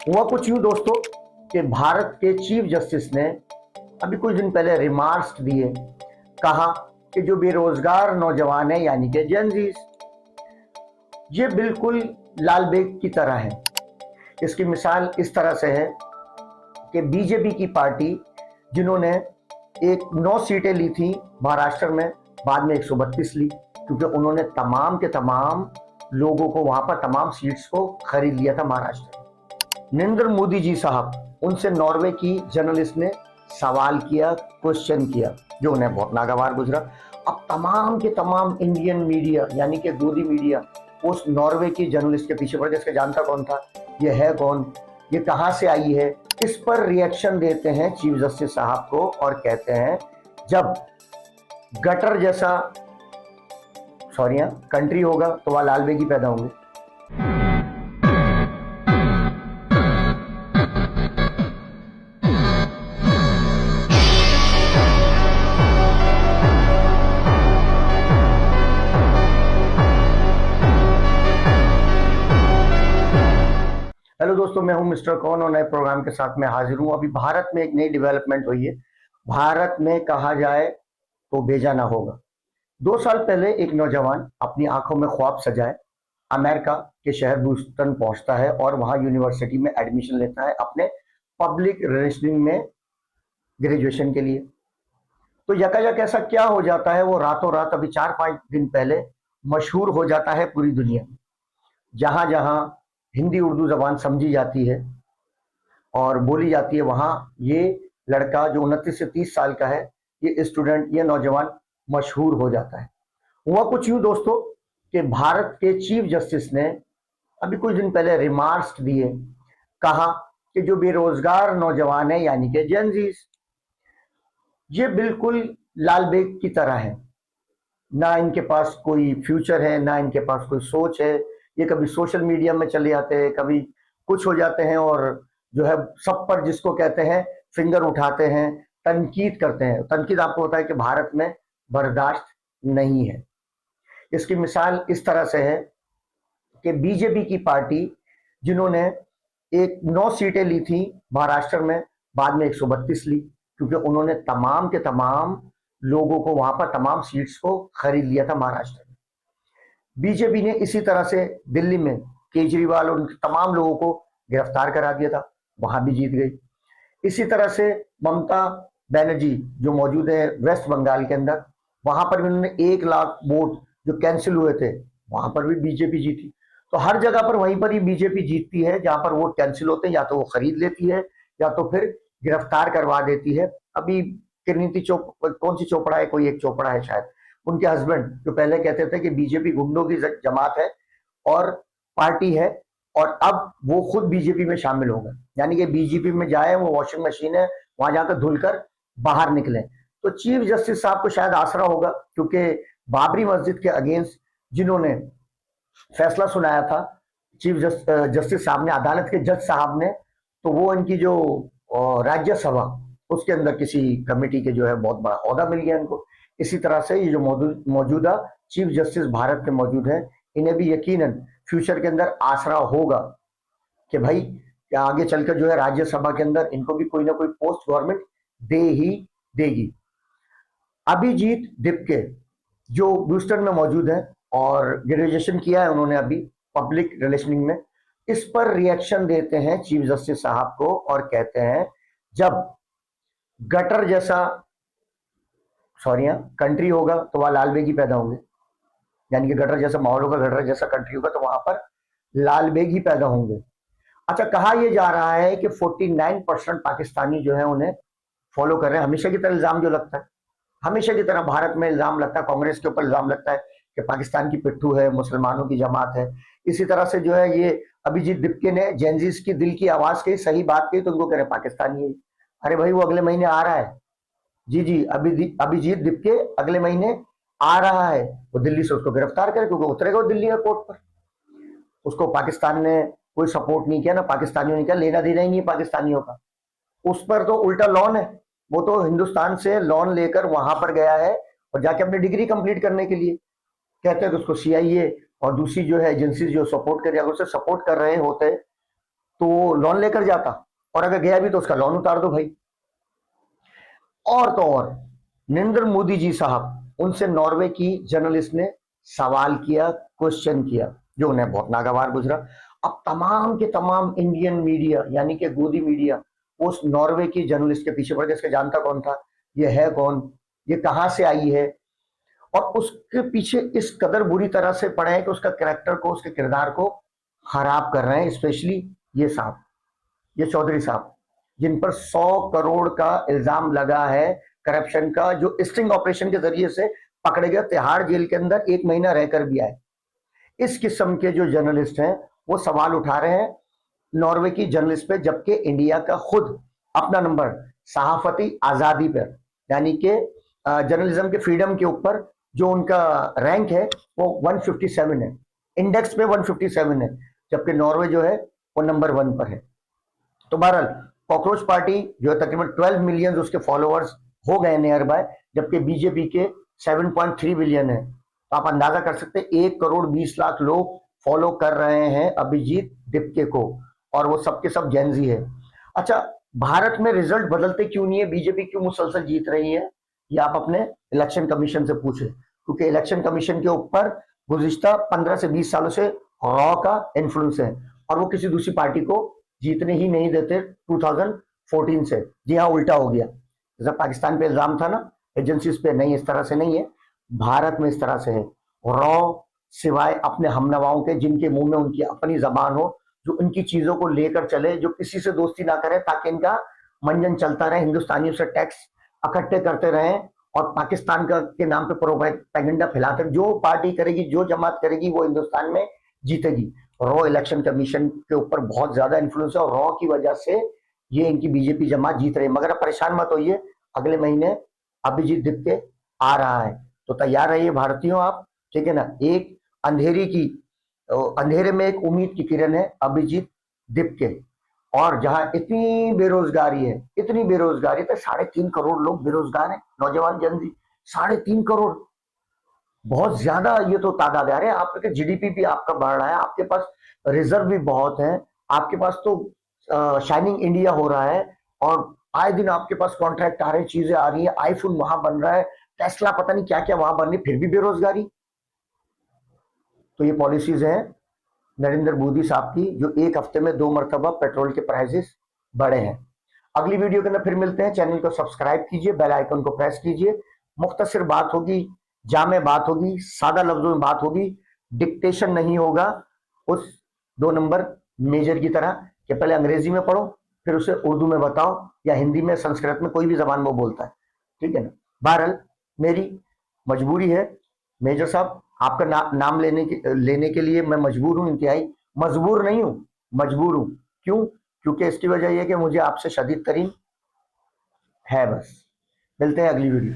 हुआ कुछ यूं दोस्तों कि भारत के चीफ जस्टिस ने अभी कुछ दिन पहले रिमार्क्स दिए। कहा कि जो बेरोजगार नौजवान है यानी कि जेनजीज, ये बिल्कुल लाल बेग की तरह है। इसकी मिसाल इस तरह से है कि बीजेपी की पार्टी, जिन्होंने एक 9 सीटें ली थी महाराष्ट्र में, बाद में 132 ली, क्योंकि उन्होंने तमाम के तमाम लोगों को वहां पर तमाम सीट्स को खरीद लिया था महाराष्ट्र। नरेंद्र मोदी जी साहब, उनसे नॉर्वे की जर्नलिस्ट ने सवाल किया, क्वेश्चन किया, जो उन्हें बहुत नागवार गुजरा। अब तमाम के तमाम इंडियन मीडिया यानी कि गोदी मीडिया उस नॉर्वे की जर्नलिस्ट के पीछे पड़ गया। इसके जानता कौन था, ये है कौन, ये कहाँ से आई है। इस पर रिएक्शन देते हैं चीफ जस्टिस साहब को और कहते हैं जब गटर जैसा कंट्री होगा तो वह लाल बेग ही पैदा होंगे। हेलो दोस्तों, मैं हूं मिस्टर कौन और नए प्रोग्राम के साथ मैं हाजिर हूं। अभी भारत में एक नई डेवलपमेंट हुई है। भारत में कहा जाए तो भेजा ना होगा। 2 साल पहले एक नौजवान अपनी आंखों में ख्वाब सजाए अमेरिका के शहर ह्यूस्टन पहुंचता है और वहां यूनिवर्सिटी में एडमिशन लेता है अपने पब्लिक रिलेशनिंग में ग्रेजुएशन के लिए। तो यकायक ऐसा क्या हो जाता है, वो रातों रात अभी 4-5 दिन पहले मशहूर हो जाता है पूरी दुनिया में। जहां जहां हिंदी उर्दू जबान समझी जाती है और बोली जाती है, वहां ये लड़का जो 29 से 30 साल का है, ये स्टूडेंट, ये नौजवान मशहूर हो जाता है। हुआ कुछ यूं दोस्तों कि भारत के चीफ जस्टिस ने अभी कुछ दिन पहले रिमार्क्स दिए। कहा कि जो बेरोजगार नौजवान है यानी कि जेनजीज, ये बिल्कुल लाल बेग की तरह है। ना इनके पास कोई फ्यूचर है, ना इनके पास कोई सोच है। ये कभी सोशल मीडिया में चले जाते हैं, कभी कुछ हो जाते हैं और जो है सब पर, जिसको कहते हैं, फिंगर उठाते हैं, तनकीद करते हैं। तनकीद आपको पता है कि भारत में बर्दाश्त नहीं है। इसकी मिसाल इस तरह से है कि बीजेपी की पार्टी, जिन्होंने एक 9 सीटें ली थी महाराष्ट्र में, बाद में 132 ली, क्योंकि उन्होंने तमाम के तमाम लोगों को वहां पर तमाम सीट्स को खरीद लिया था महाराष्ट्र में। बीजेपी ने इसी तरह से दिल्ली में केजरीवाल और उनके तमाम लोगों को गिरफ्तार करा दिया था, वहां भी जीत गई। इसी तरह से ममता बनर्जी जो मौजूद है वेस्ट बंगाल के अंदर, वहां पर भी उन्होंने 1 लाख वोट जो कैंसिल हुए थे, वहां पर भी बीजेपी जीती। तो हर जगह पर वहीं पर ही बीजेपी जीतती है। जहां पर वोट कैंसिल होते हैं, या तो वो खरीद लेती है या तो फिर गिरफ्तार करवा देती है। अभी किरणीति कौन सी चोपड़ा है, कोई एक चोपड़ा है शायद, उनके हस्बैंड, जो पहले कहते थे कि बीजेपी गुंडों की जमात है और पार्टी है, और अब वो खुद बीजेपी में शामिल हो गए। यानी कि बीजेपी में जाए, वो वॉशिंग मशीन है, वहां जाकर धुलकर बाहर निकले। तो चीफ जस्टिस साहब को शायद आसरा होगा, क्योंकि बाबरी मस्जिद के अगेंस्ट जिन्होंने फैसला सुनाया था चीफ जस्टिस साहब ने, अदालत के जज साहब ने, तो वो इनकी जो राज्यसभा, उसके अंदर किसी कमेटी के जो है बहुत बड़ा ओहदा मिल गया इनको। इसी तरह से ये जो मौजूदा चीफ जस्टिस भारत के मौजूद हैं, इन्हें भी यकीनन फ्यूचर के अंदर आसरा होगा कि भाई क्या आगे चलकर जो है राज्यसभा के अंदर इनको भी कोई ना कोई पोस्ट गवर्नमेंट दे ही देगी। अभिजीत दिपके जो ह्यूस्टन में मौजूद है और ग्रेजुएशन किया है उन्होंने अभी पब्लिक रिलेशनिंग में, इस पर रिएक्शन देते हैं चीफ जस्टिस साहब को और कहते हैं जब गटर जैसा कंट्री होगा तो वह लाल बेग ही पैदा होंगे। यानी कि गटर जैसा माहौल होगा, गटर जैसा कंट्री होगा तो वहां पर लाल बेग ही पैदा होंगे। अच्छा, कहा यह जा रहा है कि 49% पाकिस्तानी जो है उन्हें फॉलो कर रहे हैं। हमेशा की तरह इल्जाम जो लगता है, हमेशा की तरह भारत में इल्जाम लगता है, कांग्रेस के ऊपर इल्जाम लगता है कि पाकिस्तान की पिट्ठू है, मुसलमानों की जमात है। इसी तरह से जो है ये अभिजीत दिपके ने जेनजीज की दिल की आवाज कही, सही बात कही, तो उनको कह रहे पाकिस्तानी है। अरे भाई, वो अगले महीने आ रहा है। जी, अभिजीत दिपके अगले महीने आ रहा है। वो दिल्ली से उसको गिरफ्तार करे, क्योंकि उतरेगा वो दिल्ली एयरपोर्ट पर। उसको पाकिस्तान ने कोई सपोर्ट नहीं किया, ना पाकिस्तानियों ने किया, लेना देना ही नहीं पाकिस्तानियों का। उस पर तो उल्टा लोन है। वो तो हिंदुस्तान से लोन लेकर वहां पर गया है और जाके अपनी डिग्री कंप्लीट करने के लिए। कहते हैं कि उसको सीआईए और दूसरी जो है एजेंसी जो सपोर्ट कर, अगर उसे सपोर्ट कर रहे होते तो लोन लेकर जाता, और अगर गया भी तो उसका लोन उतार दो भाई। और तो और नरेंद्र मोदी जी साहब, उनसे नॉर्वे की जर्नलिस्ट ने सवाल किया, क्वेश्चन किया, जो उन्हें बहुत नागवार गुजरा। अब तमाम के तमाम इंडियन मीडिया यानी कि गोदी मीडिया उस नॉर्वे की जर्नलिस्ट के पीछे पड़ गया। इसका जानता कौन था, ये है कौन, ये कहां से आई है, और उसके पीछे इस कदर बुरी तरह से पड़े हैं कि उसका कैरेक्टर को, उसके किरदार को खराब कर रहे हैं। स्पेशली ये साहब, ये चौधरी साहब, जिन पर 100 करोड़ का इल्जाम लगा है करप्शन का, जो स्टिंग ऑपरेशन के जरिए से पकड़े गए, तिहाड़ जेल के अंदर 1 महीना रहकर भी आए। इस किस्म के जो जर्नलिस्ट हैं वो सवाल उठा रहे हैं नॉर्वे की जर्नलिस्ट पे, जबकि इंडिया का खुद अपना नंबर सहाफती आजादी पर यानी कि जर्नलिज्म के फ्रीडम के ऊपर जो उनका रैंक है वो 157 है, इंडेक्स पे 157 है, जबकि नॉर्वे जो है वो नंबर 1 पर है। तो बहरहाल कॉकरोच पार्टी जो है तकरीबन 12 मिलियन उसके फॉलोअर्स हो गए नियर बाय, जबकि बीजेपी के 7.3 बिलियन है। तो आप अंदाजा कर सकते हैं 1 करोड़ 20 लाख लोग फॉलो कर रहे हैं अभिजीत दिप्के को, और वो सबके सब जेनजी है। अच्छा, भारत में रिजल्ट बदलते क्यों नहीं है, बीजेपी क्यों मुसलसल जीत रही है, ये आप अपने इलेक्शन कमीशन से पूछे, क्योंकि इलेक्शन कमीशन के ऊपर गुज़िश्ता 15 से 20 सालों से रॉ का इन्फ्लुएंस है, और वो किसी दूसरी पार्टी को जीतने ही नहीं देते 2014 से। जी हाँ, उल्टा हो गया। जैसा पाकिस्तान पे इल्जाम था ना एजेंसीज पे, नहीं, इस तरह से नहीं है, भारत में इस तरह से है। रॉ सिवाय अपने हमनवाओं के, जिनके मुंह में उनकी अपनी जबान हो, जो उनकी चीजों को लेकर चले, जो किसी से दोस्ती ना करे ताकि इनका मंजन चलता रहे, हिंदुस्तानियों से टैक्स इकट्ठे करते रहें और पाकिस्तान का के नाम पे प्रोपेगेंडा फैलाते। जो पार्टी करेगी, जो जमात करेगी, वो हिंदुस्तान में जीतेगी। रॉ इलेक्शन कमीशन के ऊपर बहुत ज्यादा इन्फ्लुएंस है, और रॉ की वजह से ये इनकी बीजेपी जमात जीत रही है। मगर परेशान मत होइए, अगले महीने अभिजीत दिप्के आ रहा है, तो तैयार रहिए भारतीयों आप, ठीक है ना। एक अंधेरे में एक उम्मीद की किरण है अभिजीत दिप्के। और जहां इतनी बेरोजगारी है, इतनी बेरोजगारी, तो 3.5 करोड़ लोग बेरोजगार हैं, नौजवान जनजी 3.5 करोड़, बहुत ज्यादा ये तो तादाद आ रहे हैं। आपके जीडीपी भी आपका बढ़ रहा है, आपके पास रिजर्व भी बहुत है, आपके पास तो शाइनिंग इंडिया हो रहा है, और आए दिन आपके पास कॉन्ट्रैक्ट आ रहे हैं, चीजें आ रही है, आईफोन वहां बन रहा है, टेस्ला पता नहीं क्या क्या वहां बन रही, फिर भी बेरोजगारी। तो ये पॉलिसीज हैं नरेंद्र मोदी साहब की, जो एक हफ्ते में 2 मरतबा पेट्रोल के प्राइसेस बढ़े हैं। अगली वीडियो के अंदर फिर मिलते हैं। चैनल को सब्सक्राइब कीजिए, बेल आइकन को प्रेस कीजिए। मुख्तसर बात होगी, जामे बात होगी, सादा लफ्जों में बात होगी, डिक्टेशन नहीं होगा उस 2 नंबर मेजर की तरह कि पहले अंग्रेजी में पढ़ो फिर उसे उर्दू में बताओ, या हिंदी में, संस्कृत में, कोई भी जबान वो बोलता है, ठीक है ना। बहरहाल मेरी मजबूरी है मेजर साहब, आपका नाम लेने के लिए मैं मजबूर हूं, इंतहाई मजबूर नहीं हूं, मजबूर हूं। क्यों? क्योंकि इसकी वजह यह कि मुझे आपसे शदीद तरीन है। बस मिलते हैं अगली वीडियो।